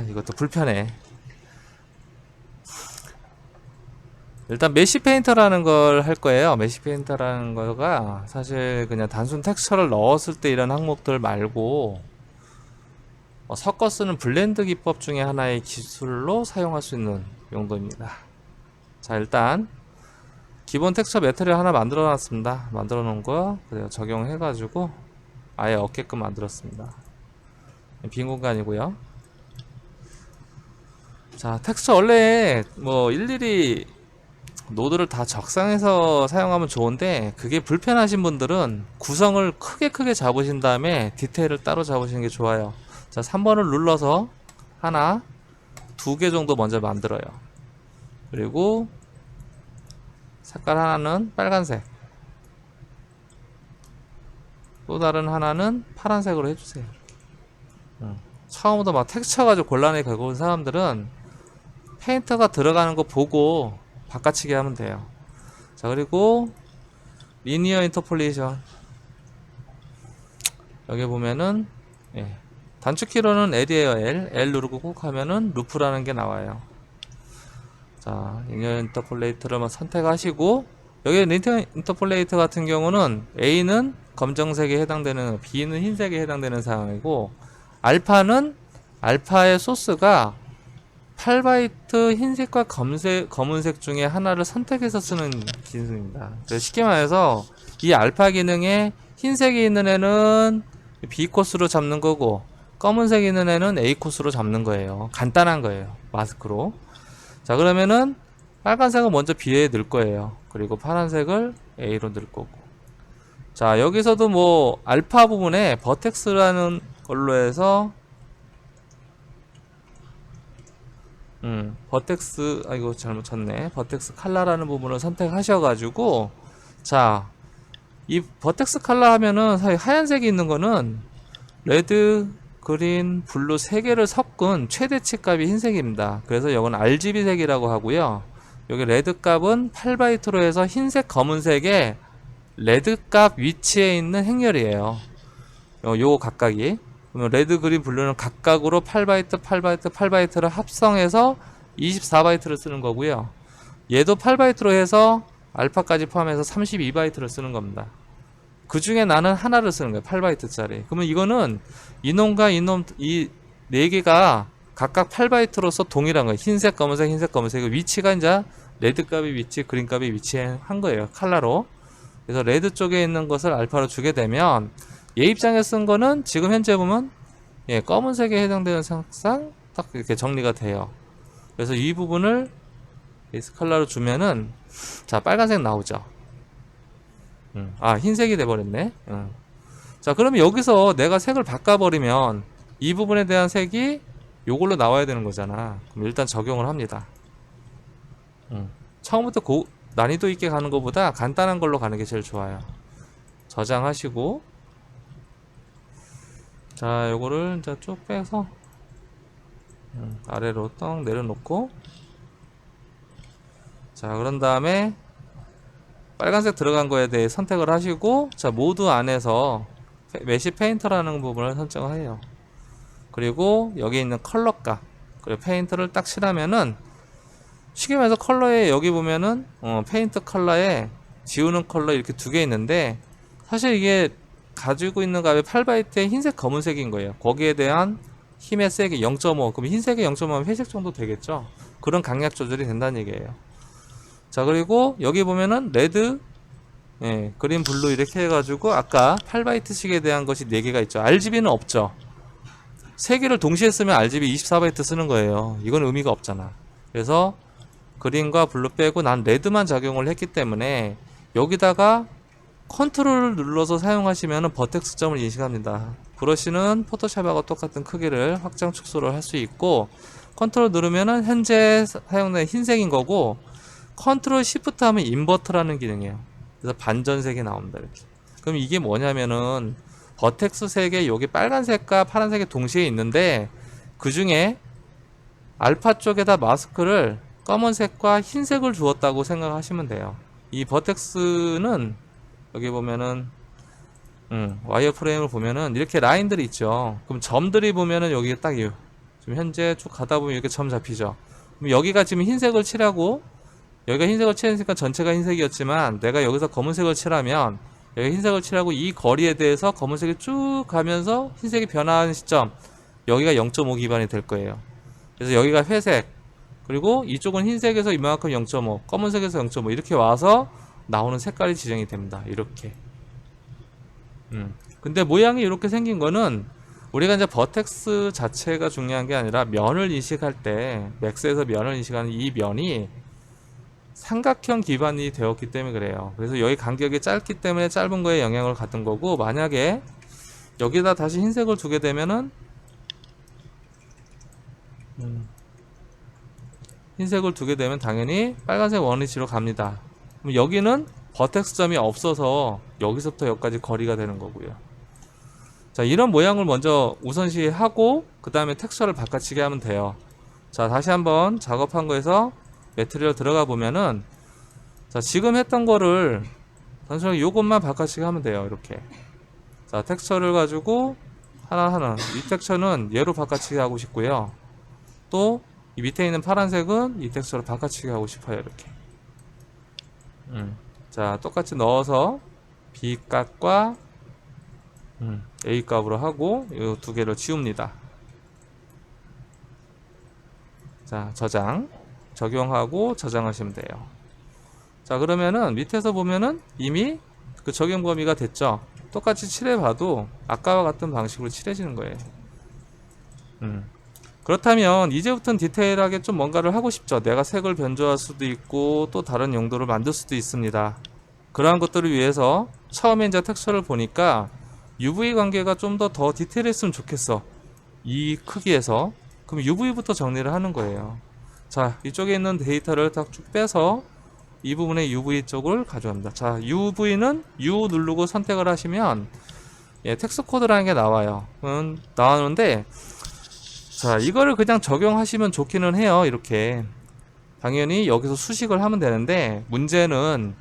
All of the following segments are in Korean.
이것도 불편해. 일단 메시 페인터라는 걸 할 거예요. 메시 페인터라는 거가 사실 그냥 단순 텍스처를 넣었을 때 이런 항목들 말고 섞어 쓰는 블렌드 기법 중에 하나의 기술로 사용할 수 있는 용도입니다. 자, 일단 기본 텍스처 매트리얼 하나 만들어 놨습니다. 만들어 놓은 거 그대로 적용해 가지고 아예 없게끔 만들었습니다. 빈 공간이고요. 자, 텍스처 원래 뭐 일일이 노드를 다 적상해서 사용하면 좋은데 그게 불편하신 분들은 구성을 크게 잡으신 다음에 디테일을 따로 잡으시는 게 좋아요. 자, 3번을 눌러서 하나, 2개 정도 먼저 만들어요. 그리고 색깔 하나는 빨간색, 또 다른 하나는 파란색으로 해주세요. 처음부터 막 텍스처 가지고 곤란하게 걸고 온 사람들은 페인터가 들어가는 거 보고 바꿔치기 하면 돼요. 자, 그리고 리니어 인터폴레이션 여기 보면은 단축키로는 L이에요. L 누르고 꾹 하면은 루프라는 게 나와요. 자, 리니어 인터폴레이터를 선택하시고 여기 리니어 인터폴레이터 같은 경우는 A는 검정색에 해당되는, B는 흰색에 해당되는 상황이고 알파는 알파의 소스가 8바이트 흰색과 검은색 중에 하나를 선택해서 쓰는 기능입니다. 쉽게 말해서 이 알파 기능에 흰색이 있는 애는 B 코스로 잡는 거고 검은색이 있는 애는 A 코스로 잡는 거예요. 간단한 거예요. 마스크로. 자, 그러면은 빨간색은 먼저 B에 넣을 거예요. 그리고 파란색을 A로 넣을 거고. 자, 여기서도 뭐 알파 부분에 버텍스라는 걸로 해서 버텍스, 이거 잘못 쳤네. 버텍스 칼라라는 부분을 선택하셔가지고, 자, 이 버텍스 칼라 하면은 사실 하얀색이 있는 거는 레드, 그린, 블루 3개를 섞은 최대치 값이 흰색입니다. 그래서 이건 RGB 색이라고 하고요. 여기 레드 값은 8바이트로 해서 흰색, 검은색에 레드 값 위치에 있는 행렬이에요. 요거 각각이. 그러면 레드, 그린, 블루는 각각으로 8바이트, 8바이트, 8바이트를 합성해서 24바이트를 쓰는 거고요. 얘도 8바이트로 해서 알파까지 포함해서 32바이트를 쓰는 겁니다. 그 중에 나는 하나를 쓰는 거예요. 8바이트짜리. 그러면 이거는 이놈과 이놈 이 4개가 각각 8바이트로서 동일한 거예요. 흰색, 검은색, 흰색, 검은색. 위치가 이제 레드 값의 위치, 그린 값의 위치한 거예요. 칼라로. 그래서 레드 쪽에 있는 것을 알파로 주게 되면 얘 입장에 쓴 거는 지금 현재 보면 검은색에 해당되는 상상 딱 이렇게 정리가 돼요. 그래서 이 부분을 베이스 컬러로 주면은 자, 빨간색 나오죠. 흰색이 돼버렸네. 자, 그러면 여기서 내가 색을 바꿔버리면 이 부분에 대한 색이 요걸로 나와야 되는 거잖아. 그럼 일단 적용을 합니다. 처음부터 난이도 있게 가는 것보다 간단한 걸로 가는 게 제일 좋아요. 저장하시고, 자, 요거를 이제 쭉 빼서 아래로 떡 내려놓고, 자, 그런 다음에 빨간색 들어간 거에 대해 선택을 하시고, 자, 모드 안에서 메시 페인터라는 부분을 설정을 해요. 그리고 여기 있는 컬러 값, 그리고 페인트를 딱 칠하면은 쉽게 말해서 컬러에 여기 보면은 페인트 컬러에 지우는 컬러 이렇게 2개 있는데 사실 이게 가지고 있는 값이 8바이트의 흰색, 검은색인 거예요. 거기에 대한 힘의 색이 0.5, 그럼 흰색이 0.5면 회색 정도 되겠죠. 그런 강약 조절이 된다는 얘기예요. 자, 그리고 여기 보면은 레드, 그린, 블루 이렇게 해가지고 아까 8바이트씩에 대한 것이 4개가 있죠. RGB는 없죠. 3개를 동시에 쓰면 RGB 24바이트 쓰는 거예요. 이건 의미가 없잖아. 그래서 그린과 블루 빼고 난 레드만 작용을 했기 때문에 여기다가 컨트롤을 눌러서 사용하시면 버텍스 점을 인식합니다. 브러쉬는 포토샵하고 똑같은 크기를 확장 축소를 할 수 있고 컨트롤 누르면은 현재 사용된 흰색인 거고 컨트롤 시프트 하면 인버터라는 기능이에요. 그래서 반전색이 나옵니다. 이렇게. 그럼 이게 뭐냐면은 버텍스 색에 여기 빨간색과 파란색이 동시에 있는데 그 중에 알파 쪽에다 마스크를 검은색과 흰색을 주었다고 생각하시면 돼요. 이 버텍스는 여기 보면은 와이어프레임을 보면은 이렇게 라인들이 있죠. 그럼 점들이 보면은 여기 딱 지금 현재 쭉 가다 보면 이렇게 점 잡히죠. 그럼 여기가 지금 흰색을 칠하고 여기가 흰색을 칠했으니까 전체가 흰색이었지만 내가 여기서 검은색을 칠하면 여기 흰색을 칠하고 이 거리에 대해서 검은색이 쭉 가면서 흰색이 변화하는 시점 여기가 0.5 기반이 될 거예요. 그래서 여기가 회색 그리고 이쪽은 흰색에서 이만큼 0.5 검은색에서 0.5 이렇게 와서 나오는 색깔이 지정이 됩니다. 이렇게 근데 모양이 이렇게 생긴 거는 우리가 이제 버텍스 자체가 중요한 게 아니라 면을 인식할 때 맥스에서 면을 인식하는 이 면이 삼각형 기반이 되었기 때문에 그래요. 그래서 여기 간격이 짧기 때문에 짧은 거에 영향을 받은 거고 만약에 여기다 다시 흰색을 두게 되면은 흰색을 두게 되면 당연히 빨간색 원위치로 갑니다. 그럼 여기는 버텍스 점이 없어서 여기서부터 여기까지 거리가 되는 거고요. 자, 이런 모양을 먼저 우선시 하고 그 다음에 텍스처를 바꿔치기 하면 돼요. 자, 다시 한번 작업한 거에서 매트리얼 들어가 보면은 자, 지금 했던 거를 단순하게 요것만 바꿔치기 하면 돼요. 이렇게. 자, 텍스처를 가지고 하나하나 이 텍스처는 얘로 바꿔치기 하고 싶고요. 또 이 밑에 있는 파란색은 이 텍스처로 바꿔치기 하고 싶어요. 이렇게. 자, 똑같이 넣어서 B 값과 A 값으로 하고 이 두 개를 지웁니다. 자, 적용하고 저장하시면 돼요. 자, 그러면은 밑에서 보면은 이미 그 적용 범위가 됐죠. 똑같이 칠해봐도 아까와 같은 방식으로 칠해지는 거예요. 그렇다면 이제부터는 디테일하게 좀 뭔가를 하고 싶죠. 내가 색을 변조할 수도 있고 또 다른 용도를 만들 수도 있습니다. 그러한 것들을 위해서 처음에 이제 텍스처를 보니까 UV 관계가 좀 더 디테일했으면 좋겠어. 이 크기에서. 그럼 UV부터 정리를 하는 거예요. 자, 이쪽에 있는 데이터를 딱 쭉 빼서 이 부분에 UV 쪽을 가져옵니다. 자, UV는 U 누르고 선택을 하시면 예, 텍스트 코드라는 게 나와요. 나오는데 자, 이거를 그냥 적용하시면 좋기는 해요. 이렇게 당연히 여기서 수식을 하면 되는데 문제는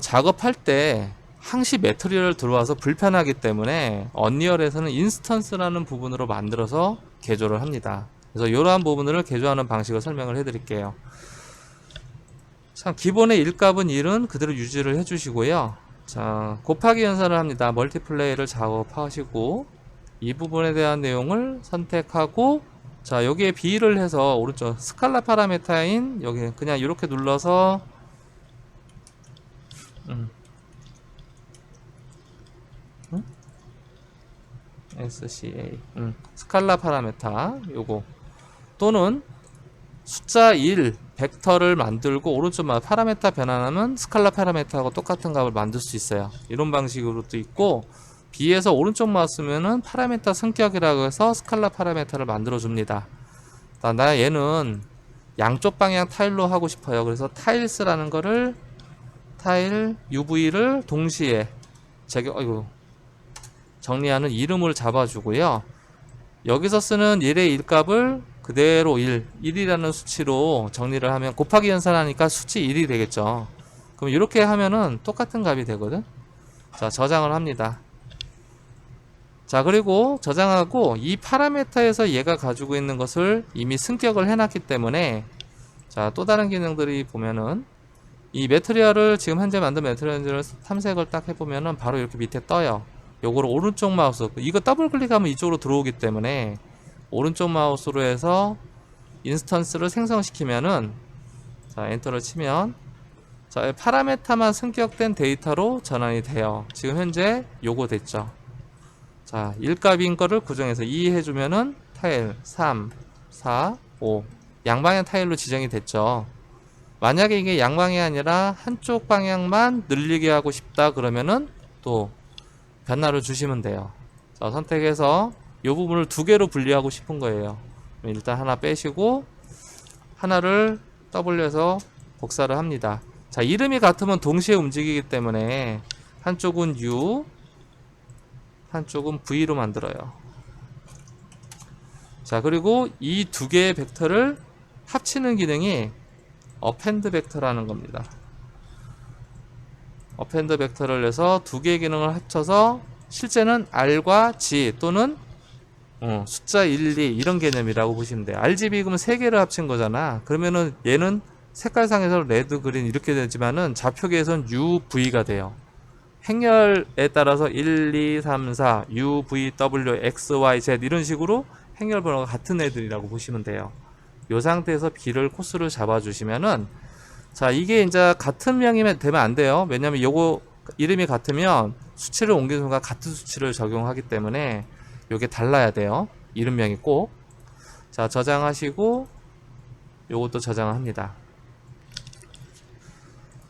작업할 때 항시 매트리얼을 들어와서 불편하기 때문에 언리얼에서는 인스턴스라는 부분으로 만들어서 개조를 합니다. 그래서 이러한 부분을 개조하는 방식을 설명을 해 드릴게요. 참 기본의 1값은 1은 그대로 유지를 해 주시고요. 자, 곱하기 연산을 합니다. 멀티플레이를 작업하시고 이 부분에 대한 내용을 선택하고 자, 여기에 B를 해서 오른쪽 스칼라 파라메타인 여기 그냥 이렇게 눌러서 SCA 스칼라 파라메타 요거 또는 숫자 1 벡터를 만들고 오른쪽 파라메타 변환하면 스칼라 파라메타하고 똑같은 값을 만들 수 있어요. 이런 방식으로도 있고 B에서 오른쪽 마우스면은 파라메타 성격이라고 해서 스칼라 파라메타를 만들어 줍니다. 나 얘는 양쪽 방향 타일로 하고 싶어요. 그래서 타일스라는 거를 타일 UV를 동시에 정리하는 이름을 잡아주고요. 여기서 쓰는 1의 1값을 그대로 1이라는 수치로 정리를 하면 곱하기 연산하니까 수치 1이 되겠죠. 그럼 이렇게 하면은 똑같은 값이 되거든. 자, 저장을 합니다. 자, 그리고 저장하고 이 파라메터에서 얘가 가지고 있는 것을 이미 승격을 해놨기 때문에 자, 또 다른 기능들이 보면은 이 매트리얼을 지금 현재 만든 매트리얼을 탐색을 딱 해보면은 바로 이렇게 밑에 떠요. 요거를 오른쪽 마우스 이거 더블 클릭하면 이쪽으로 들어오기 때문에 오른쪽 마우스로 해서 인스턴스를 생성시키면은 자, 엔터를 치면 자, 파라메타만 승격된 데이터로 전환이 돼요. 지금 현재 요거 됐죠. 자, 1값인 거를 구정해서 2 해주면은 타일 3, 4, 5 양방향 타일로 지정이 됐죠. 만약에 이게 양방향이 아니라 한쪽 방향만 늘리게 하고 싶다 그러면은 또 변화를 주시면 돼요. 자, 선택해서 이 부분을 두 개로 분리하고 싶은 거예요. 일단 하나 빼시고 하나를 W해서 복사를 합니다. 자, 이름이 같으면 동시에 움직이기 때문에 한쪽은 U 한쪽은 V로 만들어요. 자, 그리고 이 두 개의 벡터를 합치는 기능이 어펜드 벡터라는 겁니다. 어펜드 벡터를 내서 두 개의 기능을 합쳐서 실제는 R과 G 또는 숫자 1, 2 이런 개념이라고 보시면 돼요. RGB 그러면 세 개를 합친 거잖아. 그러면은 얘는 색깔상에서 레드, 그린 이렇게 되지만은 좌표계에선 UV가 돼요. 행렬에 따라서 1, 2, 3, 4, U, V, W, X, Y, Z 이런 식으로 행렬 번호가 같은 애들이라고 보시면 돼요. 이 상태에서 B를 코스를 잡아주시면은 자 이게 이제 같은 명이면 되면 안 돼요. 왜냐면 요거 이름이 같으면 수치를 옮기는 순간 같은 수치를 적용하기 때문에 요게 달라야 돼요. 이름명이 꼭. 자 저장하시고 요것도 저장을 합니다.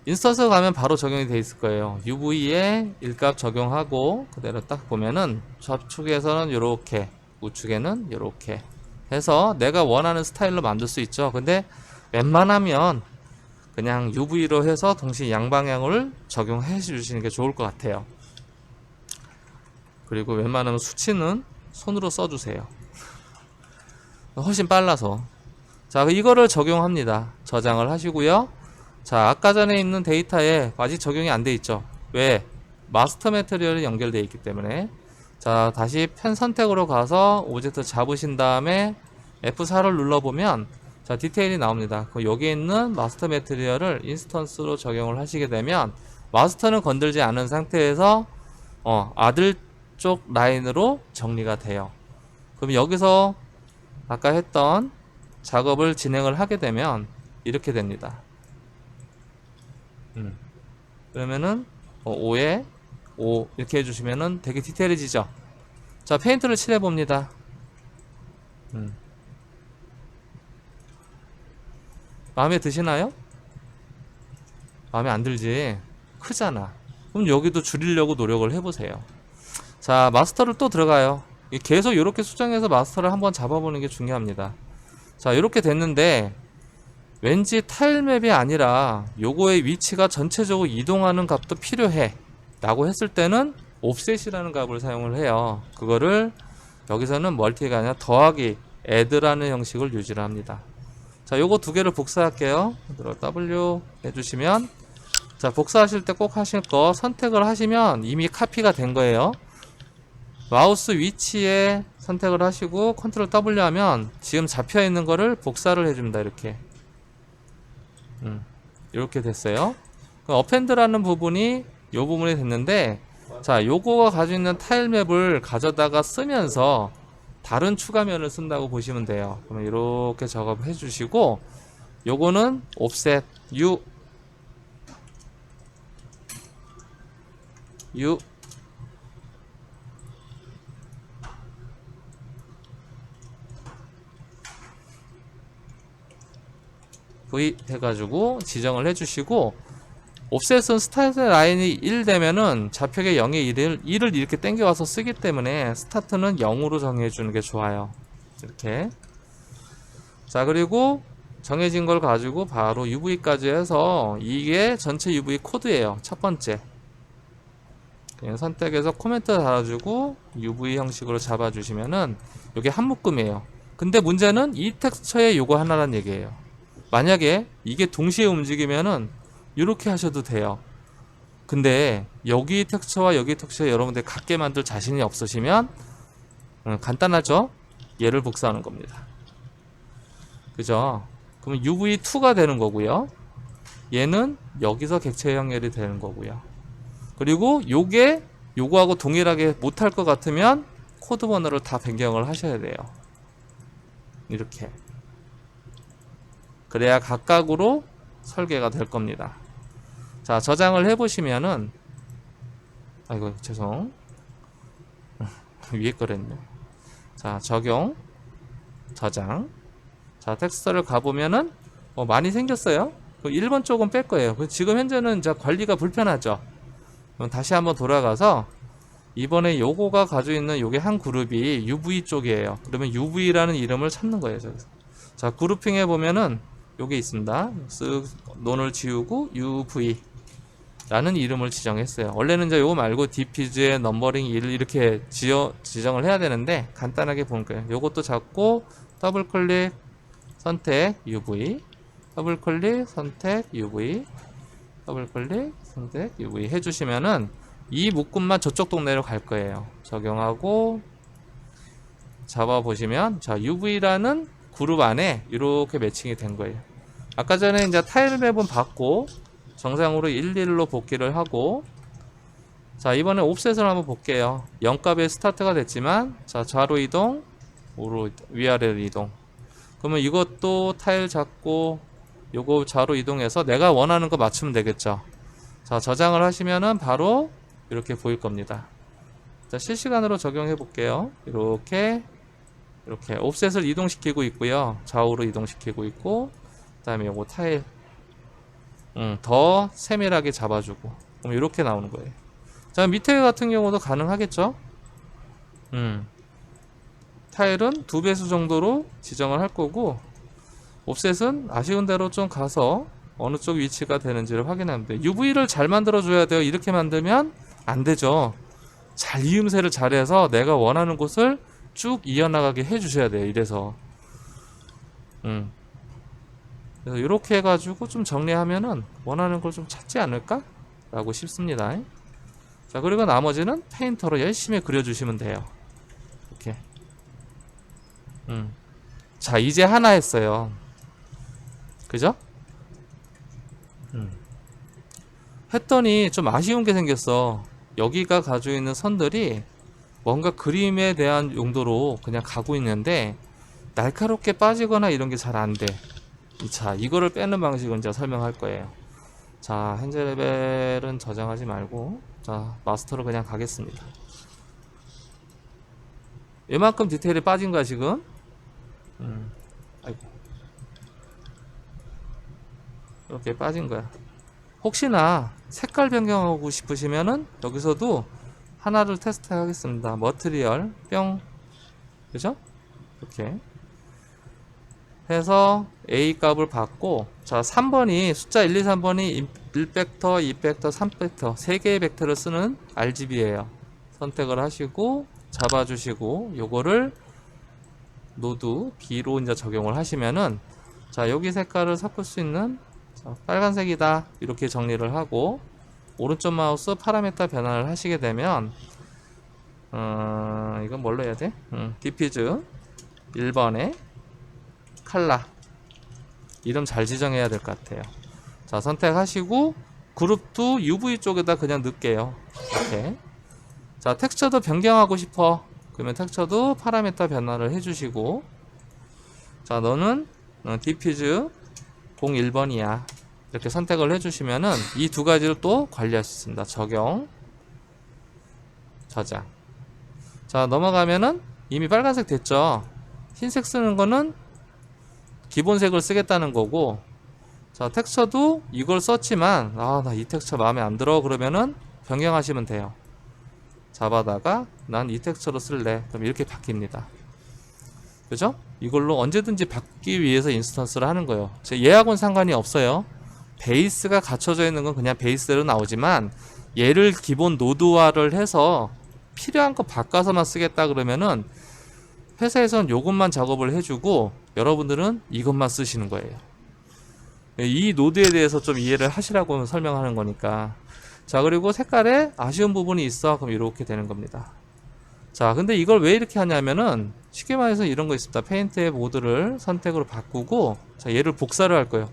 인스턴스 가면 바로 적용이 돼 있을 거예요. UV에 일값 적용하고 그대로 딱 보면은 좌측에서는 이렇게 우측에는 이렇게 해서 내가 원하는 스타일로 만들 수 있죠. 근데 웬만하면 그냥 UV로 해서 동시에 양방향을 적용해 주시는 게 좋을 것 같아요. 그리고 웬만하면 수치는 손으로 써주세요. 훨씬 빨라서. 자 이거를 적용합니다. 저장을 하시고요. 자 아까 전에 있는 데이터에 아직 적용이 안 돼 있죠. 왜? 마스터 매트리얼이 연결되어 있기 때문에. 자 다시 펜 선택으로 가서 오브젝트 잡으신 다음에 F4를 눌러보면 자 디테일이 나옵니다. 여기에 있는 마스터 매트리얼을 인스턴스로 적용을 하시게 되면 마스터는 건들지 않은 상태에서 아들 쪽 라인으로 정리가 돼요. 그럼 여기서 아까 했던 작업을 진행을 하게 되면 이렇게 됩니다. 그러면은 5에 5 이렇게 해주시면은 되게 디테일해지죠. 자 페인트를 칠해 봅니다. 마음에 드시나요? 마음에 안 들지? 크잖아. 그럼 여기도 줄이려고 노력을 해보세요. 자 마스터를 또 들어가요. 계속 이렇게 수정해서 마스터를 한번 잡아보는 게 중요합니다. 자 이렇게 됐는데 왠지 타일맵이 아니라 요거의 위치가 전체적으로 이동하는 값도 필요해 라고 했을 때는 옵셋이라는 값을 사용을 해요. 그거를 여기서는 멀티가 아니라 더하기 add라는 형식을 유지를 합니다. 자 요거 두 개를 복사할게요. W 해주시면 자 복사하실 때 꼭 하실 거 선택을 하시면 이미 카피가 된 거예요. 마우스 위치에 선택을 하시고 컨트롤 W 하면 지금 잡혀 있는 거를 복사를 해줍니다. 이렇게 됐어요. 어펜드라는 부분이 요 부분이 됐는데 자 요거가 가지고 있는 타일맵을 가져다가 쓰면서 다른 추가면을 쓴다고 보시면 돼요. 그러면 이렇게 작업해 주시고 요거는 옵셋 U V 해가지고 지정을 해주시고 옵셋은 스타트 라인이 1 되면은 좌표계 0에 1을 이렇게 땡겨와서 쓰기 때문에 스타트는 0으로 정해주는 게 좋아요. 이렇게. 자 그리고 정해진 걸 가지고 바로 UV까지 해서 이게 전체 UV 코드예요. 첫 번째. 그냥 선택해서 코멘트 달아주고 UV 형식으로 잡아주시면은 이게 한 묶음이에요. 근데 문제는 이 텍스처에 요거 하나란 얘기예요. 만약에 이게 동시에 움직이면은 이렇게 하셔도 돼요. 근데 여기 텍스처와 여기 텍스처 여러분들 같게 만들 자신이 없으시면 간단하죠? 얘를 복사하는 겁니다. 그죠? 그러면 UV2가 되는 거고요. 얘는 여기서 객체 연결이 되는 거고요. 그리고 요게 요거하고 동일하게 못할 것 같으면 코드 번호를 다 변경을 하셔야 돼요. 이렇게. 그래야 각각으로 설계가 될 겁니다. 자 저장을 해보시면은 아이고 죄송 위에 거랬네. 자 적용 저장. 자 텍스트를 가보면은 많이 생겼어요. 1번 쪽은 뺄 거예요. 지금 현재는 이제 관리가 불편하죠. 그럼 다시 한번 돌아가서 이번에 요거가 가지고 있는 요게 한 그룹이 UV 쪽이에요. 그러면 UV라는 이름을 찾는 거예요. 저기서. 자 그룹핑 해보면은 요게 있습니다. 쓱 논을 지우고 UV 라는 이름을 지정했어요. 원래는 이제 요거 말고 디피즈의 넘버링 1 이렇게 지정을 해야 되는데 간단하게 보는 거예요. 요것도 잡고 더블 클릭 선택 UV 더블 클릭 선택 UV 더블 클릭 선택 UV 해주시면은 이 묶음만 저쪽 동네로 갈 거예요. 적용하고 잡아 보시면 자 UV라는 그룹 안에 이렇게 매칭이 된 거예요. 아까 전에 이제 타일 맵은 받고 정상으로 1, 1로 복귀를 하고, 자 이번에 옵셋을 한번 볼게요. 0값에 스타트가 됐지만 자 좌로 이동, 위아래로 이동. 그러면 이것도 타일 잡고 요거 좌로 이동해서 내가 원하는 거 맞추면 되겠죠. 자 저장을 하시면은 바로 이렇게 보일 겁니다. 자 실시간으로 적용해 볼게요. 이렇게 옵셋을 이동시키고 있고요. 좌우로 이동시키고 있고, 그 다음에 요거 타일 더 세밀하게 잡아주고, 그럼 이렇게 나오는 거예요. 자 밑에 같은 경우도 가능하겠죠. 타일은 2배수 정도로 지정을 할 거고, 옵셋은 아쉬운 대로 좀 가서 어느 쪽 위치가 되는지를 확인하면 돼요. UV를 잘 만들어 줘야 돼요. 이렇게 만들면 안 되죠. 잘 이음새를 잘해서 내가 원하는 곳을 쭉 이어나가게 해 주셔야 돼요. 이래서 그래서 이렇게 해가지고 좀 정리하면은 원하는 걸 좀 찾지 않을까? 라고 싶습니다. 자 그리고 나머지는 페인터로 열심히 그려주시면 돼요. 이렇게 자 이제 하나 했어요. 그죠? 했더니 좀 아쉬운 게 생겼어. 여기가 가지고 있는 선들이 뭔가 그림에 대한 용도로 그냥 가고 있는데 날카롭게 빠지거나 이런 게 잘 안 돼. 자 이거를 빼는 방식은 이제 설명할 거예요. 자 현재 레벨은 저장하지 말고 자 마스터로 그냥 가겠습니다. 이만큼 디테일이 빠진 거야 지금. 아이고 이렇게 빠진 거야. 혹시나 색깔 변경하고 싶으시면은 여기서도 하나를 테스트 하겠습니다. 머티리얼 뿅, 그죠? 이렇게 해서 A 값을 받고, 자 3번이 숫자 1, 2, 3번이 1벡터, 2벡터, 3벡터 3개의 벡터를 쓰는 RGB예요. 선택을 하시고 잡아주시고 요거를 노드 B로 이제 적용을 하시면은 자 여기 색깔을 섞을 수 있는, 자, 빨간색이다 이렇게 정리를 하고 오른쪽 마우스 파라메타 변환을 하시게 되면 이건 뭘로 해야 돼? 디퓨즈 1번에 칼라 이름 잘 지정해야 될 것 같아요. 자 선택하시고 그룹도 UV 쪽에다 그냥 넣을게요. 이렇게. 자 텍스처도 변경하고 싶어 그러면 텍스처도 파라메타 변환을 해주시고, 자 너는 디퓨즈 01번이야 이렇게 선택을 해주시면은 이 두 가지를 또 관리할 수 있습니다. 적용, 저장. 자 넘어가면은 이미 빨간색 됐죠. 흰색 쓰는 거는 기본색을 쓰겠다는 거고, 자 텍스처도 이걸 썼지만 나 이 텍스처 마음에 안 들어 그러면은 변경하시면 돼요. 잡아다가 난 이 텍스처로 쓸래 그럼 이렇게 바뀝니다. 그죠? 이걸로 언제든지 받기 위해서 인스턴스를 하는 거예요. 얘하고는 상관이 없어요. 베이스가 갖춰져 있는 건 그냥 베이스대로 나오지만 얘를 기본 노드화를 해서 필요한 거 바꿔서만 쓰겠다 그러면은 회사에서는 요것만 작업을 해주고 여러분들은 이것만 쓰시는 거예요. 이 노드에 대해서 좀 이해를 하시라고 설명하는 거니까. 자 그리고 색깔에 아쉬운 부분이 있어 그럼 이렇게 되는 겁니다. 자 근데 이걸 왜 이렇게 하냐면은 쉽게 말해서 이런 거 있습니다. 페인트의 모드를 선택으로 바꾸고 자 얘를 복사를 할 거예요.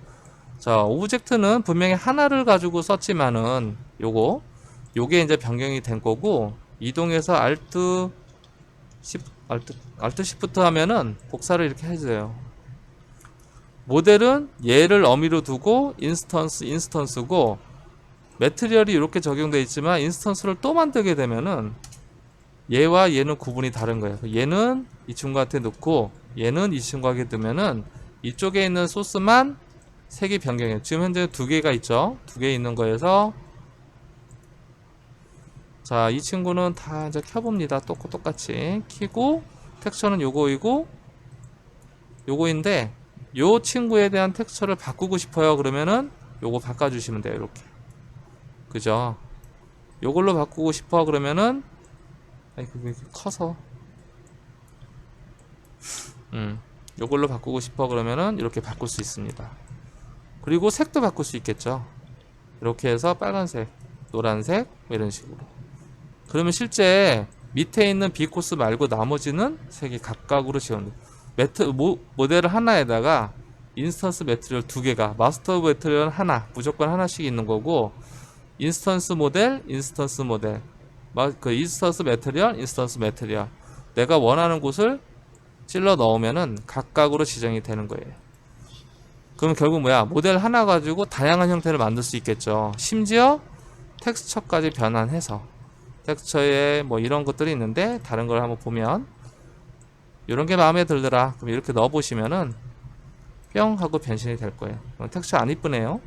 자 오브젝트는 분명히 하나를 가지고 썼지만은 요게 이제 변경이 된 거고, 이동해서 Alt Shift 하면은 복사를 이렇게 해줘요. 모델은 얘를 어미로 두고 인스턴스고 매트리얼이 이렇게 적용되어 있지만 인스턴스를 또 만들게 되면은 얘와 얘는 구분이 다른 거예요. 얘는 이 친구한테 넣고 얘는 이 친구에게 넣으면은 이쪽에 있는 소스만 색이 변경해요. 지금 현재 2개가 있죠. 2개 있는 거에서 자 이 친구는 다 이제 켜봅니다. 똑같이 키고 텍스처는 요거이고 요거인데 요 친구에 대한 텍스처를 바꾸고 싶어요. 그러면은 요거 바꿔주시면 돼요. 이렇게. 그죠? 요걸로 바꾸고 싶어 그러면은 그게 커서 요걸로 바꾸고 싶어 그러면은 이렇게 바꿀 수 있습니다. 그리고 색도 바꿀 수 있겠죠. 이렇게 해서 빨간색, 노란색 이런 식으로. 그러면 실제 밑에 있는 B 코스 말고 나머지는 3개 각각으로 지원돼. 모델 하나에다가 인스턴스 매트리얼 2개가, 마스터 매트리얼 하나, 무조건 하나씩 있는 거고, 인스턴스 모델, 인스턴스 모델, 인스턴스 매트리얼, 인스턴스 매트리얼, 내가 원하는 곳을 찔러 넣으면은 각각으로 지정이 되는 거예요. 그럼 결국 뭐야? 모델 하나 가지고 다양한 형태를 만들 수 있겠죠. 심지어 텍스처까지 변환해서, 텍스처에 뭐 이런 것들이 있는데 다른 걸 한번 보면 이런 게 마음에 들더라. 그럼 이렇게 넣어 보시면은 뿅 하고 변신이 될 거예요. 텍스처 안 이쁘네요.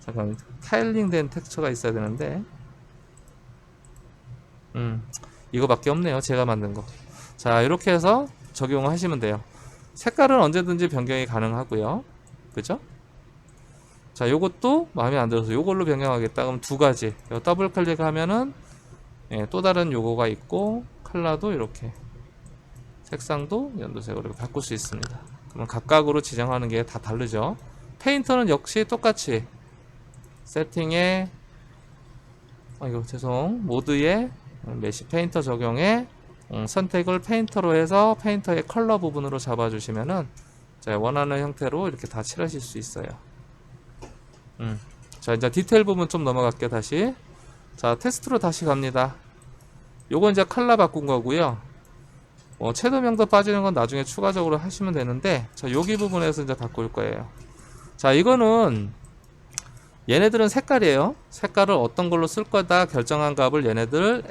잠깐만, 타일링 된 텍스처가 있어야 되는데 이거밖에 없네요. 제가 만든 거. 자, 이렇게 해서 적용하시면 돼요. 색깔은 언제든지 변경이 가능하고요. 그죠? 자, 요것도 마음에 안 들어서 요걸로 변경하겠다. 그럼 두 가지. 더블 클릭하면은 또 다른 요거가 있고, 컬러도 이렇게, 색상도 연두색으로 이렇게 바꿀 수 있습니다. 그러면 각각으로 지정하는 게 다 다르죠. 페인터는 역시 똑같이 세팅에 모드에 메시 페인터 적용에 선택을 페인터로 해서 페인터의 컬러 부분으로 잡아주시면은 원하는 형태로 이렇게 다 칠하실 수 있어요. 자, 이제 디테일 부분 좀 넘어갈게요. 다시. 자, 테스트로 다시 갑니다. 요건 이제 컬러 바꾼 거고요. 채도명도 빠지는 건 나중에 추가적으로 하시면 되는데, 자, 여기 부분에서 이제 바꿀 거예요. 자, 이거는 얘네들은 색깔이에요. 색깔을 어떤 걸로 쓸 거다 결정한 값을 얘네들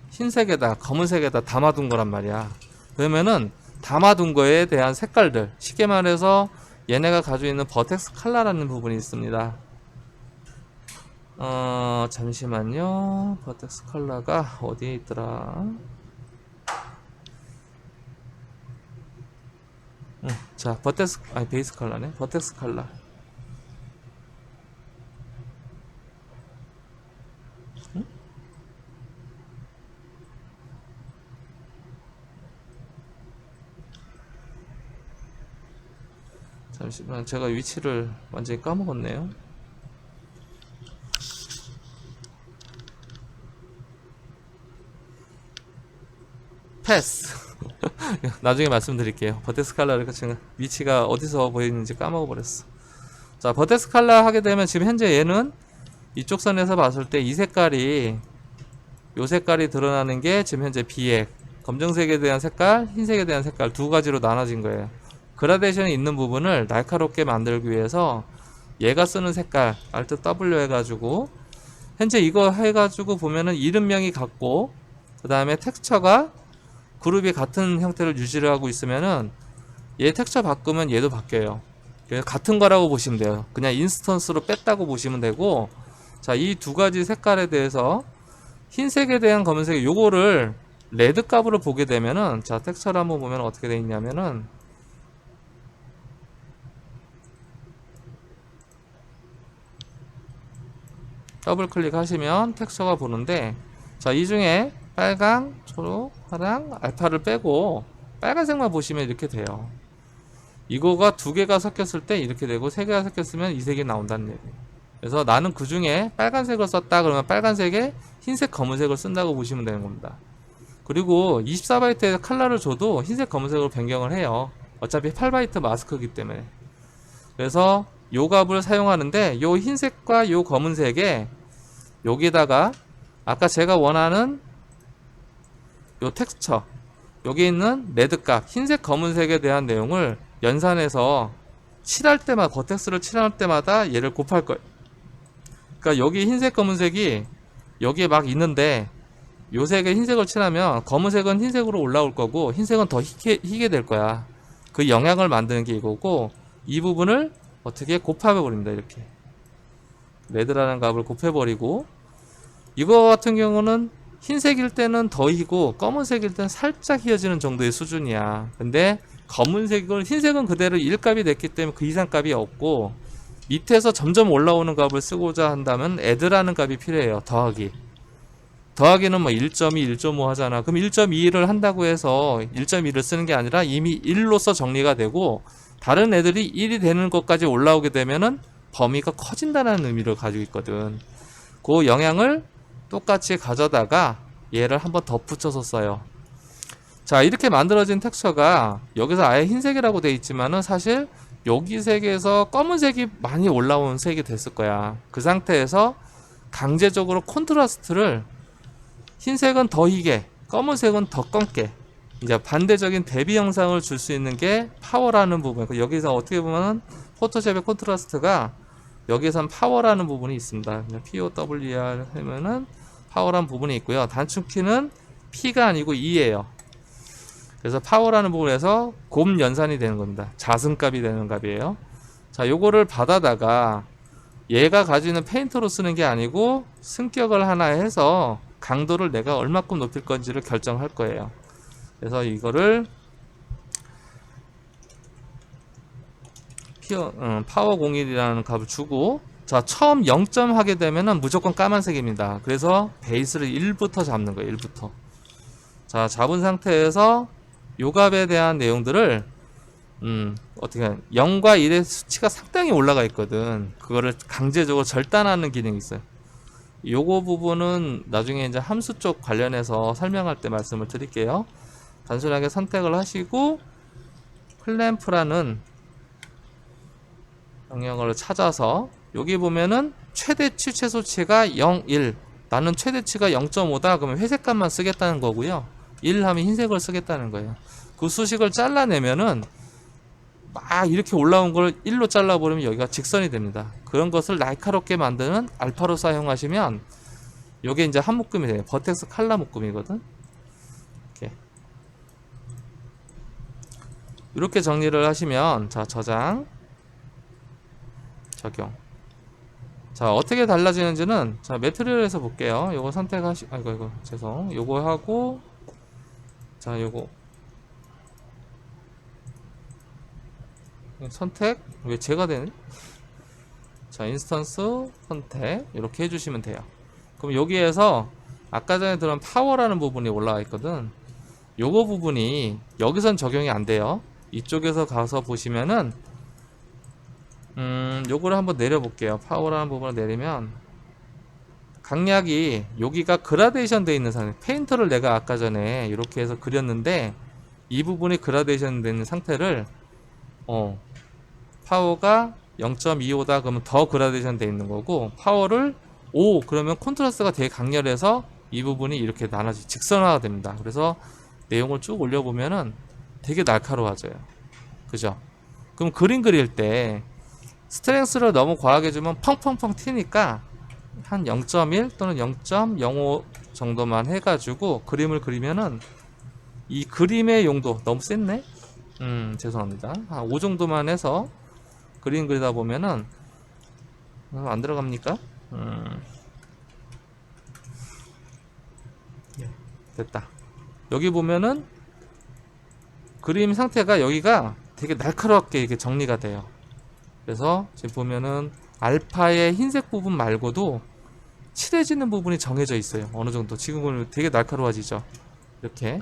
흰색에다 검은색에다 담아둔 거란 말이야. 그러면은 담아둔 거에 대한 색깔들, 쉽게 말해서 얘네가 가지고 있는 버텍스 컬러라는 부분이 있습니다. 잠시만요. 버텍스 컬러가 어디에 있더라? 자, 베이스 컬러네. 버텍스 컬러. 잠시만, 제가 위치를 완전히 까먹었네요. 패스. 나중에 말씀드릴게요. 버텍스 컬러를 지금 위치가 어디서 보이는지 까먹어버렸어. 자, 버텍스 컬러 하게 되면 지금 현재 얘는 이쪽 선에서 봤을 때 이 색깔이, 요 색깔이 드러나는 게 지금 현재 B액, 검정색에 대한 색깔, 흰색에 대한 색깔 두 가지로 나눠진 거예요. 그라데이션이 있는 부분을 날카롭게 만들기 위해서 얘가 쓰는 색깔 Alt W 해가지고, 현재 이거 해가지고 보면은 이름명이 같고, 그 다음에 텍스처가 그룹이 같은 형태를 유지를 하고 있으면은 얘 텍스처 바꾸면 얘도 바뀌어요. 같은 거라고 보시면 돼요. 그냥 인스턴스로 뺐다고 보시면 되고, 자, 이 두 가지 색깔에 대해서 흰색에 대한 검은색, 요거를 레드 값으로 보게 되면은, 자, 텍스처를 한번 보면 어떻게 돼 있냐면은, 더블 클릭하시면 텍스처가 보는데, 자, 이 중에 빨강, 초록, 파랑, 알파를 빼고 빨간색만 보시면 이렇게 돼요. 이거가 두 개가 섞였을 때 이렇게 되고, 세 개가 섞였으면 이 색이 나온다는 얘기예요. 그래서 나는 그 중에 빨간색을 썼다 그러면 빨간색에 흰색, 검은색을 쓴다고 보시면 되는 겁니다. 그리고 24바이트의 컬러를 줘도 흰색, 검은색으로 변경을 해요. 어차피 8바이트 마스크이기 때문에. 그래서 요 값을 사용하는데, 요 흰색과 요 검은색에 여기다가 아까 제가 원하는 요 텍스처, 여기 있는 레드 값, 흰색, 검은색에 대한 내용을 연산해서 칠할 때마다, 버텍스를 칠할 때마다 얘를 곱할 거예요. 그러니까 여기 흰색, 검은색이 여기에 막 있는데, 요 색에 흰색을 칠하면 검은색은 흰색으로 올라올 거고, 흰색은 더 희게 될 거야. 그 영향을 만드는 게 이거고, 이 부분을 어떻게 곱해 버립니다. 이렇게 레드라는 값을 곱해 버리고, 이거 같은 경우는 흰색일 때는 더 희고 검은색일 때는 살짝 희어지는 정도의 수준이야. 근데 흰색은 그대로 1값이 됐기 때문에 그 이상 값이 없고, 밑에서 점점 올라오는 값을 쓰고자 한다면 add라는 값이 필요해요. 더하기는 뭐 1.2, 1.5 하잖아. 그럼 1.2를 한다고 해서 1.2를 쓰는 게 아니라 이미 1로서 정리가 되고, 다른 애들이 1이 되는 것까지 올라오게 되면은 범위가 커진다는 의미를 가지고 있거든. 그 영향을 똑같이 가져다가 얘를 한번 덧붙여서 써요. 자, 이렇게 만들어진 텍스처가 여기서 아예 흰색이라고 돼 있지만은 사실 여기 색에서 검은색이 많이 올라온 색이 됐을 거야. 그 상태에서 강제적으로 콘트라스트를 흰색은 더 희게, 검은색은 더 검게, 이제 반대적인 대비 영상을 줄 수 있는 게 파워라는 부분. 여기서 어떻게 보면 포토샵의 콘트라스트가 여기선 파워라는 부분이 있습니다. POWR 하면은 파워라는 부분이 있고요. 단축키는 P가 아니고 E예요. 그래서 파워라는 부분에서 곰 연산이 되는 겁니다. 자승값이 되는 값이에요. 자, 요거를 받아다가 얘가 가지는 페인터로 쓰는 게 아니고 승격을 하나 해서 강도를 내가 얼마큼 높일 건지를 결정할 거예요. 그래서 이거를 파워 01이라는 값을 주고, 자, 처음 0점 하게 되면은 무조건 까만색입니다. 그래서 베이스를 1부터 잡는 거예요. 1부터. 자, 잡은 상태에서 요 값에 대한 내용들을 어떻게 0과 1의 수치가 상당히 올라가 있거든. 그거를 강제적으로 절단하는 기능이 있어요. 요거 부분은 나중에 이제 함수 쪽 관련해서 설명할 때 말씀을 드릴게요. 단순하게 선택을 하시고 클램프라는 영역을 찾아서 여기 보면은 최대치 최소치가 0, 1. 나는 최대치가 0.5다. 그러면 회색값만 쓰겠다는 거고요. 1 하면 흰색을 쓰겠다는 거예요. 그 수식을 잘라내면은 막 이렇게 올라온 걸 1로 잘라버리면 여기가 직선이 됩니다. 그런 것을 날카롭게 만드는 알파로 사용하시면 요게 이제 한 묶음이 돼요. 버텍스 칼라 묶음이거든. 이렇게 정리를 하시면, 자, 저장, 적용. 자, 어떻게 달라지는지는, 자, 매트리얼에서 볼게요. 요거 아이고, 죄송. 요거 하고, 자, 요거. 선택, 왜 제가 되네? 자, 인스턴스, 선택. 이렇게 해주시면 돼요. 그럼 여기에서, 아까 전에 들은 파워라는 부분이 올라와 있거든. 요거 부분이, 여기선 적용이 안 돼요. 이쪽에서 가서 보시면은, 요거를 한번 내려볼게요. 파워라는 부분을 내리면 강약이 여기가 그라데이션 되어 있는 상태, 페인터를 내가 아까 전에 이렇게 해서 그렸는데 이 부분이 그라데이션 되어 있는 상태를 파워가 0.25다 그러면 더 그라데이션 되어 있는 거고, 파워를 5 그러면 콘트라스트가 되게 강렬해서 이 부분이 이렇게 나눠지 직선화가 됩니다. 그래서 내용을 쭉 올려보면은 되게 날카로워져요. 그죠? 그럼 그림 그릴 때 스트렝스를 너무 과하게 주면 펑펑펑 튀니까 한 0.1 또는 0.05 정도만 해가지고 그림을 그리면은 이 그림의 용도 너무 셌네? 죄송합니다. 한 5 정도만 해서 그림 그리다 보면은 안 들어갑니까? 됐다. 여기 보면은 그림 상태가 여기가 되게 날카롭게 이렇게 정리가 돼요. 그래서 지금 보면은 알파의 흰색 부분 말고도 칠해지는 부분이 정해져 있어요. 어느 정도. 지금 보면 되게 날카로워지죠. 이렇게.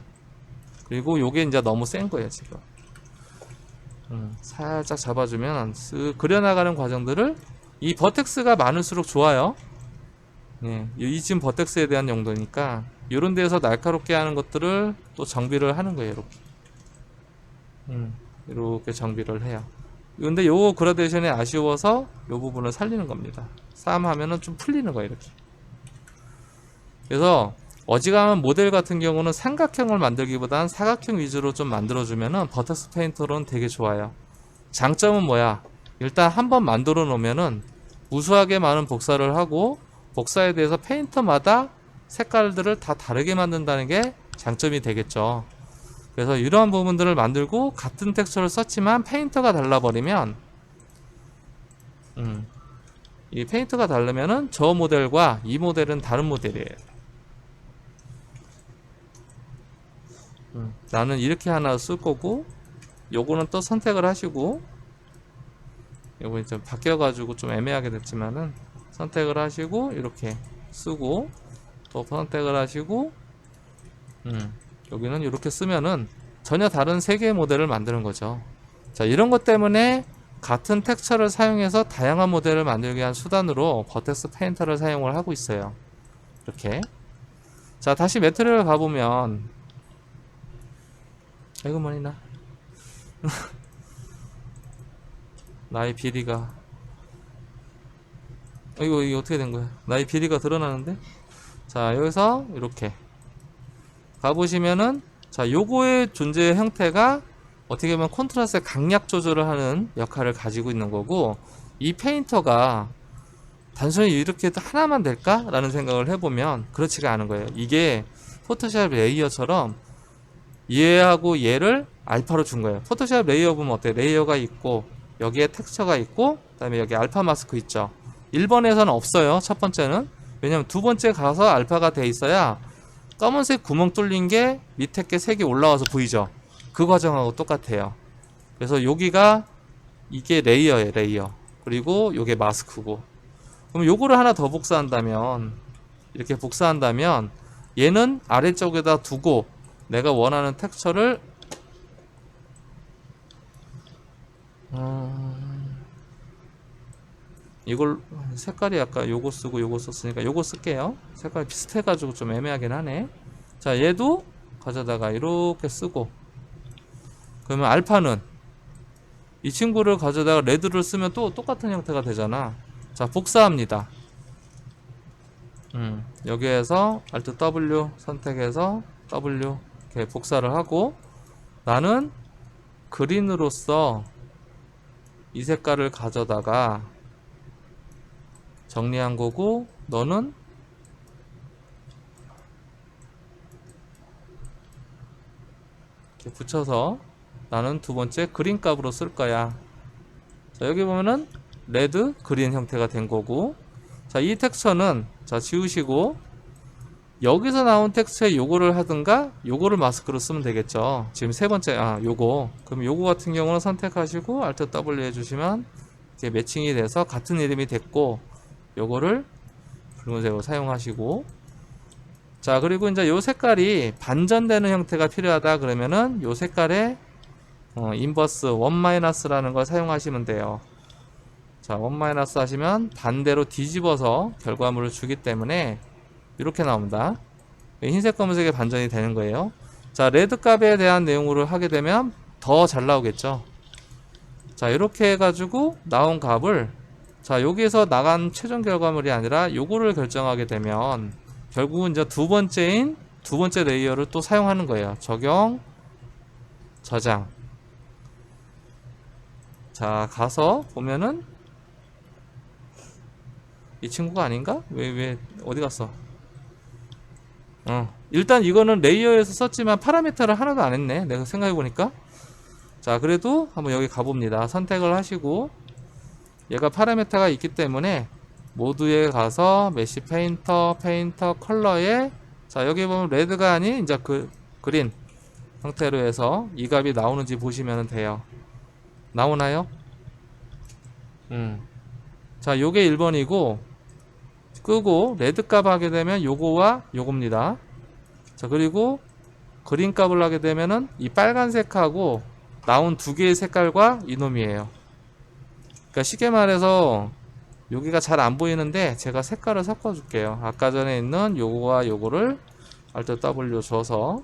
그리고 요게 이제 너무 센 거예요, 지금. 살짝 잡아주면 쓱 그려나가는 과정들을, 이 버텍스가 많을수록 좋아요. 예, 이 지금 버텍스에 대한 용도니까 이런 데에서 날카롭게 하는 것들을 또 정비를 하는 거예요. 이렇게. 이렇게 정비를 해요. 근데 요 그라데이션이 아쉬워서 요 부분을 살리는 겁니다. 싸움 하면은 좀 풀리는 거예요, 이렇게. 그래서 어지간한 모델 같은 경우는 삼각형을 만들기보단 사각형 위주로 좀 만들어주면은 버텍스 페인터로는 되게 좋아요. 장점은 뭐야? 일단 한번 만들어 놓으면은 무수하게 많은 복사를 하고, 복사에 대해서 페인터마다 색깔들을 다 다르게 만든다는 게 장점이 되겠죠. 그래서 이러한 부분들을 만들고 같은 텍스처를 썼지만 페인터가 달라버리면, 이 페인터가 다르면은 저 모델과 이 모델은 다른 모델이에요. 나는 이렇게 하나 쓸 거고, 요거는 또 선택을 하시고, 요거 이제 바뀌어가지고 좀 애매하게 됐지만은 선택을 하시고 이렇게 쓰고, 또 선택을 하시고, 여기는 이렇게 쓰면은 전혀 다른 세 개의 모델을 만드는 거죠. 자, 이런 것 때문에 같은 텍스처를 사용해서 다양한 모델을 만들기 위한 수단으로 버텍스 페인터를 사용을 하고 있어요. 이렇게. 자, 다시 매트리얼 가보면, 아이고, 머니나. 나의 비리가. 이거 어떻게 된 거야? 나의 비리가 드러나는데? 자, 여기서 이렇게 가보시면은, 자, 요거의 존재의 형태가 어떻게 보면 콘트라스트의 강약 조절을 하는 역할을 가지고 있는 거고, 이 페인터가 단순히 이렇게 하나만 될까? 라는 생각을 해보면 그렇지가 않은 거예요. 이게 포토샵 레이어처럼 얘하고 얘를 알파로 준 거예요. 포토샵 레이어 보면 어때요? 레이어가 있고 여기에 텍스처가 있고 그 다음에 여기 알파 마스크 있죠. 1번에서는 없어요. 첫 번째는. 왜냐면 두 번째 가서 알파가 돼 있어야 검은색 구멍 뚫린 게 밑에 게 색이 올라와서 보이죠. 그 과정하고 똑같아요. 그래서 여기가 이게 레이어예요. 레이어. 그리고 요게 마스크고. 그럼 요거를 하나 더 복사한다면, 이렇게 복사한다면 얘는 아래쪽에다 두고 내가 원하는 텍스처를 이걸 색깔이 아까 요거 쓰고 요거 썼으니까 요거 쓸게요. 색깔이 비슷해가지고 좀 애매하긴 하네. 자, 얘도 가져다가 이렇게 쓰고, 그러면 알파는 이 친구를 가져다가 레드를 쓰면 또 똑같은 형태가 되잖아. 자, 복사합니다. 여기에서 Alt W 선택해서 W 이렇게 복사를 하고, 나는 그린으로서 이 색깔을 가져다가 정리한 거고, 너는 이렇게 붙여서 나는 두 번째 그린 값으로 쓸 거야. 자, 여기 보면은 레드, 그린 형태가 된 거고, 자, 이 텍스처는 자, 지우시고 여기서 나온 텍스처에 요거를 하든가 요거를 마스크로 쓰면 되겠죠. 지금 세 번째, 요거. 그럼 요거 같은 경우는 선택하시고 Alt W 해주시면 이렇게 매칭이 돼서 같은 이름이 됐고, 요거를 붉은색으로 사용하시고, 자, 그리고 이제 요 색깔이 반전되는 형태가 필요하다 그러면은 요 색깔에 인버스 1-라는 걸 사용하시면 돼요. 자, 1- 하시면 반대로 뒤집어서 결과물을 주기 때문에 이렇게 나옵니다. 흰색 검은색의 반전이 되는 거예요. 자, 레드 값에 대한 내용으로 하게 되면 더 잘 나오겠죠. 자, 이렇게 해가지고 나온 값을, 자, 여기에서 나간 최종 결과물이 아니라 요거를 결정하게 되면 결국은 이제 두 번째 레이어를 또 사용하는 거예요. 적용, 저장. 자, 가서 보면은 이 친구가 아닌가? 왜 어디 갔어? 일단 이거는 레이어에서 썼지만 파라미터를 하나도 안 했네. 내가 생각해보니까. 자, 그래도 한번 여기 가봅니다. 선택을 하시고, 얘가 파라미터가 있기 때문에 모드에 가서 메시 페인터 컬러에, 자, 여기 보면 레드가 아닌 이제 그린 형태로 해서 이 값이 나오는지 보시면 돼요. 나오나요? 자, 요게 1번이고 끄고 레드 값 하게 되면 요거와 요겁니다. 자, 그리고 그린 값을 하게 되면은 이 빨간색하고 나온 두 개의 색깔과 이놈이에요. 그러니까 쉽게 말해서 여기가 잘 안 보이는데 제가 색깔을 섞어 줄게요. 아까 전에 있는 요거와 요거를 Alt W 줘서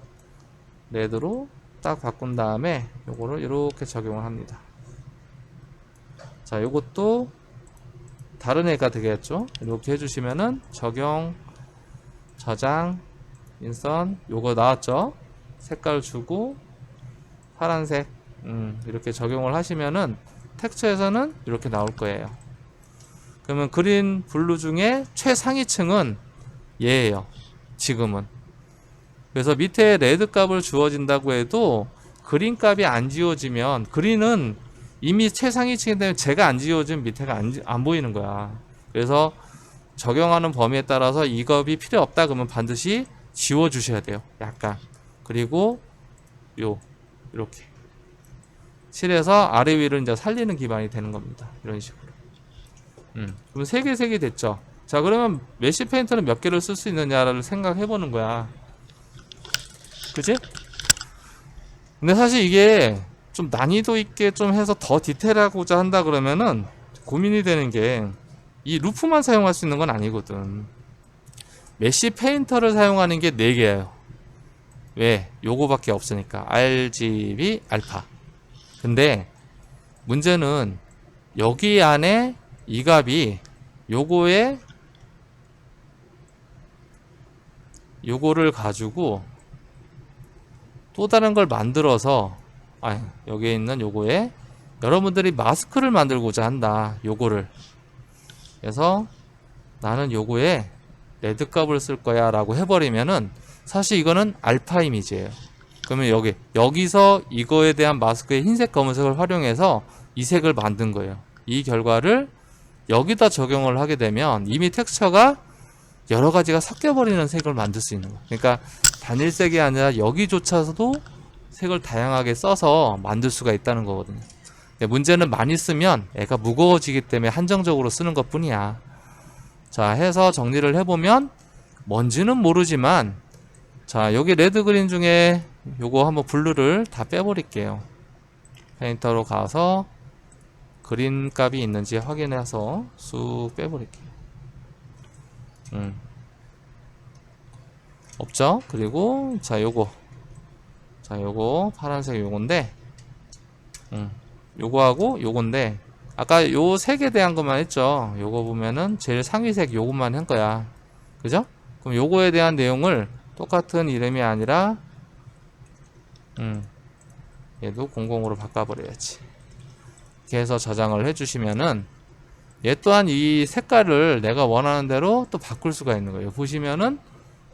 레드로 딱 바꾼 다음에 요거를 이렇게 적용을 합니다. 자, 요것도 다른 애가 되겠죠. 이렇게 해주시면은 적용, 저장, 인선, 요거 나왔죠. 색깔 주고 파란색, 이렇게 적용을 하시면은 텍스처에서는 이렇게 나올 거예요. 그러면 그린, 블루 중에 최상위층은 얘예요. 지금은. 그래서 밑에 레드 값을 주어진다고 해도 그린 값이 안 지워지면, 그린은 이미 최상위층이 되면 제가 안 지워지면 밑에가 안 보이는 거야. 그래서 적용하는 범위에 따라서 이 값이 필요 없다 그러면 반드시 지워 주셔야 돼요. 약간. 그리고 이렇게 칠해서 아래 위를 이제 살리는 기반이 되는 겁니다. 이런 식으로. 그럼 3개 색이 됐죠. 자, 그러면 메시 페인터는 몇 개를 쓸 수 있느냐를 생각해 보는 거야. 그지? 근데 사실 이게 좀 난이도 있게 좀 해서 더 디테일하고자 한다 그러면은 고민이 되는 게, 이 루프만 사용할 수 있는 건 아니거든. 메쉬 페인터를 사용하는 게 4개예요. 왜? 요거밖에 없으니까. RGB 알파. 근데 문제는 여기 안에 이 값이 요거에 요거를 가지고 또 다른 걸 만들어서 여기에 있는 요거에 여러분들이 마스크를 만들고자 한다. 요거를. 그래서 나는 요거에 레드 값을 쓸 거야 라고 해버리면은 사실 이거는 알파 이미지예요. 그러면 여기서 이거에 대한 마스크의 흰색 검은색을 활용해서 이 색을 만든 거예요. 이 결과를 여기다 적용을 하게 되면 이미 텍스처가 여러 가지가 섞여버리는 색을 만들 수 있는 거예요. 그러니까 단일색이 아니라 여기조차도 색을 다양하게 써서 만들 수가 있다는 거거든요. 문제는 많이 쓰면 애가 무거워지기 때문에 한정적으로 쓰는 것 뿐이야. 자, 해서 정리를 해보면 뭔지는 모르지만 자, 여기 레드 그린 중에 요거 한번 블루를 다 빼버릴게요. 페인터로 가서 그린 값이 있는지 확인해서 쑥 빼버릴게요. 없죠? 그리고 자, 요거 파란색 요건데 요거하고 요건데 아까 요 색에 대한 것만 했죠. 요거 보면은 제일 상위색 요것만 한 거야. 그죠? 그럼 요거에 대한 내용을 똑같은 이름이 아니라 얘도 00으로 바꿔버려야지. 이렇게 해서 저장을 해주시면은 얘 또한 이 색깔을 내가 원하는 대로 또 바꿀 수가 있는 거예요. 보시면은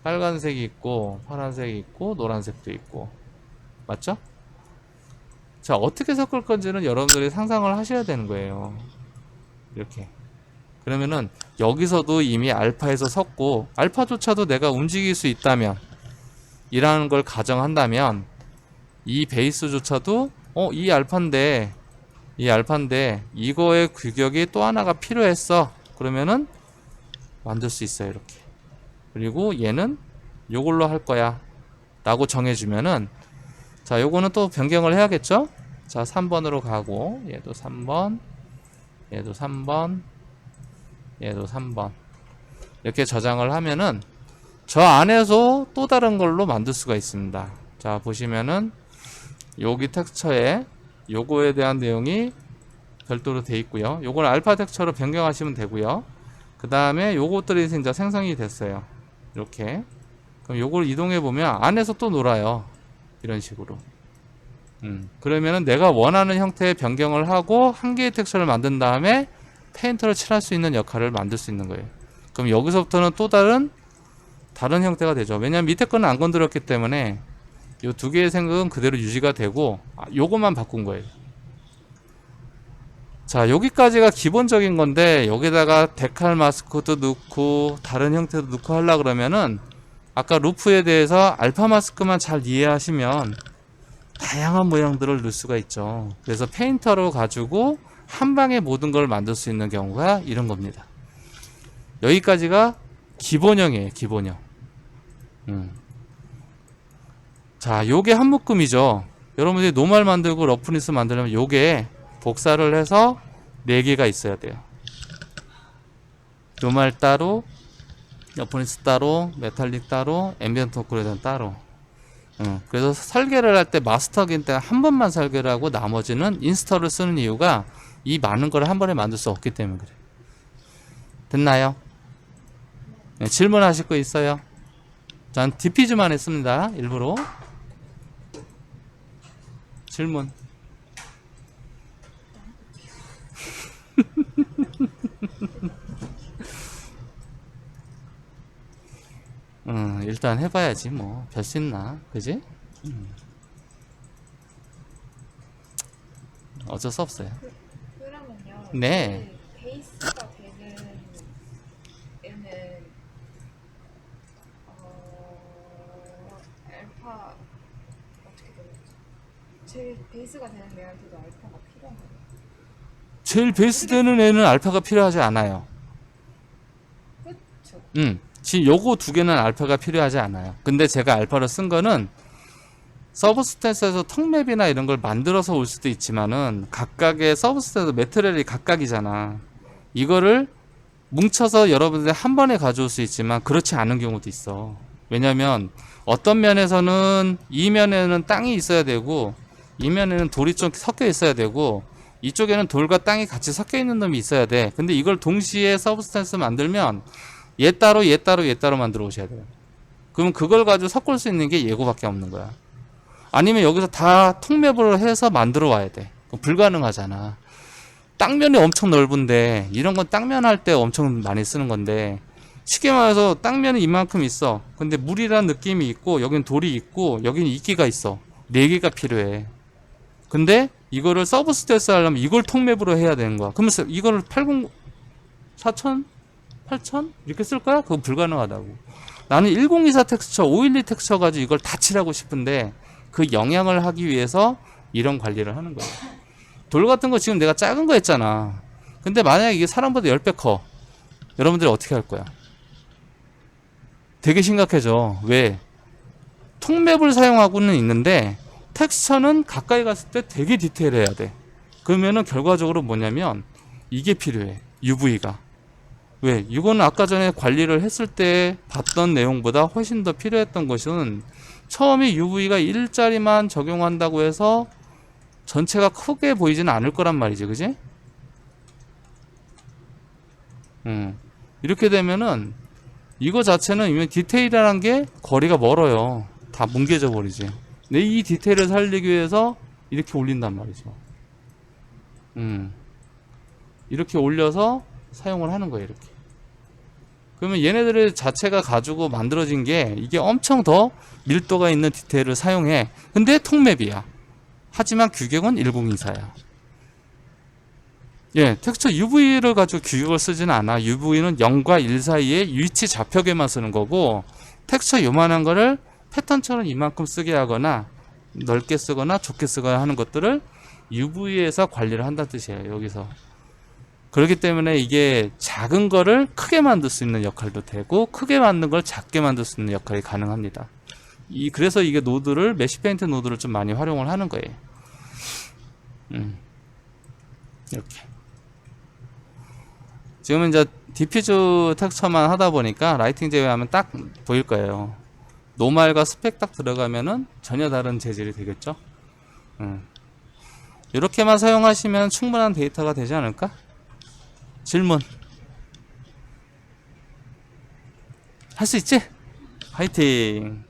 빨간색이 있고 파란색이 있고 노란색도 있고 맞죠? 자, 어떻게 섞을 건지는 여러분들이 상상을 하셔야 되는 거예요. 이렇게. 그러면은 여기서도 이미 알파에서 섞고 알파조차도 내가 움직일 수 있다면 이라는 걸 가정한다면 이 베이스조차도 이 알파인데 이거의 규격이 또 하나가 필요했어. 그러면은 만들 수 있어요. 이렇게. 그리고 얘는 요걸로 할 거야 라고 정해주면은 자, 요거는 또 변경을 해야겠죠? 자, 3번으로 가고 얘도 3번 얘도 3번 얘도 3번 이렇게 저장을 하면은 저 안에서 또 다른 걸로 만들 수가 있습니다. 자, 보시면은 여기 텍스처에 요거에 대한 내용이 별도로 돼 있고요. 요걸 알파 텍스처로 변경하시면 되고요. 그 다음에 요것들이 이제 생성이 됐어요. 이렇게. 그럼 요걸 이동해 보면 안에서 또 놀아요. 이런 식으로. 그러면은 내가 원하는 형태의 변경을 하고 한 개의 텍스처를 만든 다음에 페인터를 칠할 수 있는 역할을 만들 수 있는 거예요. 그럼 여기서부터는 또 다른 형태가 되죠. 왜냐면 밑에 거는 안 건드렸기 때문에 요 두 개의 생각은 그대로 유지가 되고 요것만 바꾼 거예요. 자, 여기까지가 기본적인 건데 여기다가 데칼 마스크도 넣고 다른 형태도 넣고 하려 그러면은 아까 루프에 대해서 알파 마스크만 잘 이해하시면 다양한 모양들을 넣을 수가 있죠. 그래서 페인터로 가지고 한 방에 모든 걸 만들 수 있는 경우가 이런 겁니다. 여기까지가 기본형이에요. 기본형. 자, 요게 한 묶음이죠. 여러분들이 노말 만들고 러프니스 만들려면 요게 복사를 해서 4개가 있어야 돼요. 노말 따로, 러프니스 따로, 메탈릭 따로, 앰비언트 오크루전 따로. 그래서 설계를 할 때 마스터긴 때 한 번만 설계를 하고 나머지는 인스톨을 쓰는 이유가 이 많은 걸 한 번에 만들 수 없기 때문에 그래요. 됐나요? 네, 질문하실 거 있어요? 전 디피즈만 했습니다. 일부러. 질문. 일단 해봐야지 뭐 별 수 있나 그지? 어쩔 수 없어요. 그러면요. 네. 그 베이스가 되는 애는 알파 어떻게 되는지. 제일 베이스가 되는 애한테도 알파가 필요한가요? 제일 베이스 되는 애는 알파가 필요하지 않아요. 그렇죠. 지금 요거 두 개는 알파가 필요하지 않아요. 근데 제가 알파를 쓴 거는 서브스탠스에서 턱맵이나 이런 걸 만들어서 올 수도 있지만은 각각의 서브스탠스 매트리얼이 각각이잖아. 이거를 뭉쳐서 여러분들 한 번에 가져올 수 있지만 그렇지 않은 경우도 있어. 왜냐면 어떤 면에서는 이 면에는 땅이 있어야 되고 이 면에는 돌이 좀 섞여 있어야 되고 이쪽에는 돌과 땅이 같이 섞여 있는 놈이 있어야 돼. 근데 이걸 동시에 서브스탄스 만들면 얘 따로 얘 따로 얘 따로 만들어 오셔야 돼요. 그럼 그걸 가지고 섞을 수 있는 게 예고밖에 없는 거야. 아니면 여기서 다 통맵을 해서 만들어 와야 돼. 그럼 불가능하잖아. 땅면이 엄청 넓은데 이런 건 땅면 할 때 엄청 많이 쓰는 건데 쉽게 말해서 땅면은 이만큼 있어. 근데 물이라는 느낌이 있고 여긴 돌이 있고 여긴 이끼가 있어. 4개가 필요해. 근데 이거를 서브스테이스 하려면 이걸 통맵으로 해야 되는 거야. 그러면서 이거를 80, 4000, 8000 이렇게 쓸 거야? 그건 불가능하다고. 나는 1024 텍스처, 512 텍스처 가지고 이걸 다 칠하고 싶은데 그 영향을 하기 위해서 이런 관리를 하는 거야. 돌 같은 거 지금 내가 작은 거 했잖아. 근데 만약에 이게 사람보다 10배 커. 여러분들이 어떻게 할 거야? 되게 심각해져. 왜? 통맵을 사용하고는 있는데 텍스처는 가까이 갔을 때 되게 디테일해야 돼. 그러면은 결과적으로 뭐냐면 이게 필요해. UV가. 왜? 이거는 아까 전에 관리를 했을 때 봤던 내용보다 훨씬 더 필요했던 것은 처음에 UV가 1짜리만 적용한다고 해서 전체가 크게 보이지는 않을 거란 말이지. 그지? 이렇게 되면은 이거 자체는 이미 디테일이라는 게 거리가 멀어요. 다 뭉개져 버리지. 근데 이 디테일을 살리기 위해서 이렇게 올린단 말이죠. 이렇게 올려서 사용을 하는 거예요. 이렇게. 그러면 얘네들 자체가 가지고 만들어진 게 이게 엄청 더 밀도가 있는 디테일을 사용해. 근데 통맵이야. 하지만 규격은 1024야. 예, 텍스처 UV를 가지고 규격을 쓰지는 않아. UV는 0과 1 사이에 위치 좌표계만 쓰는 거고, 텍스처 요만한 거를 패턴처럼 이만큼 쓰게 하거나 넓게 쓰거나 좁게 쓰거나 하는 것들을 UV에서 관리를 한다는 뜻이에요. 여기서. 그렇기 때문에 이게 작은 거를 크게 만들 수 있는 역할도 되고 크게 만든 걸 작게 만들 수 있는 역할이 가능합니다. 그래서 이게 노드를 메쉬 페인트 노드를 좀 많이 활용을 하는 거예요. 이렇게. 지금은 이제 디퓨즈 텍스처만 하다 보니까 라이팅 제외하면 딱 보일 거예요. 노말과 스펙 딱 들어가면은 전혀 다른 재질이 되겠죠. 이렇게만 사용하시면 충분한 데이터가 되지 않을까? 질문. 할 수 있지? 화이팅!